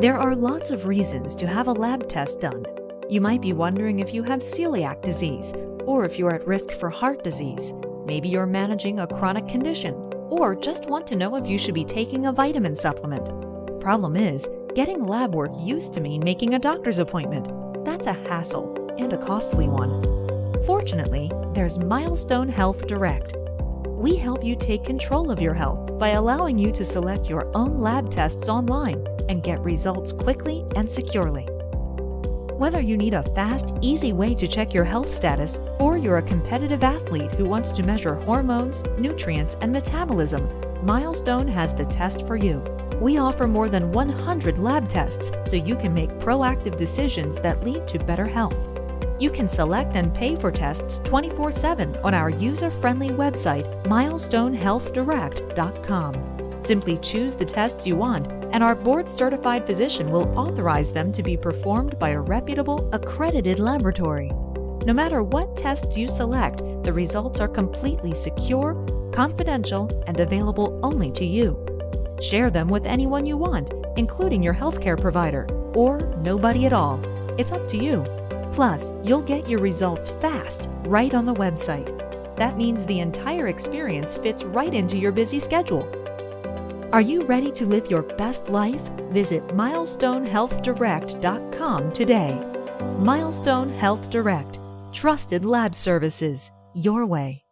There are lots of reasons to have a lab test done. You might be wondering if you have celiac disease, or if you're at risk for heart disease. Maybe you're managing a chronic condition, or just want to know if you should be taking a vitamin supplement. Problem is, getting lab work used to mean making a doctor's appointment. That's a hassle and a costly one. Fortunately, there's Milestone Health Direct. We help you take control of your health by allowing you to select your own lab tests online and get results quickly and securely. Whether you need a fast, easy way to check your health status, or you're a competitive athlete who wants to measure hormones, nutrients, and metabolism, Milestone has the test for you. We offer more than 100 lab tests so you can make proactive decisions that lead to better health. You can select and pay for tests 24/7 on our user-friendly website, milestonehealthdirect.com. Simply choose the tests you want, and our board-certified physician will authorize them to be performed by a reputable, accredited laboratory. No matter what tests you select, the results are completely secure, confidential, and available only to you. Share them with anyone you want, including your healthcare provider, or nobody at all. It's up to you. Plus, you'll get your results fast, right on the website. That means the entire experience fits right into your busy schedule. Are you ready to live your best life? Visit milestonehealthdirect.com today. Milestone Health Direct. Trusted lab services. Your way.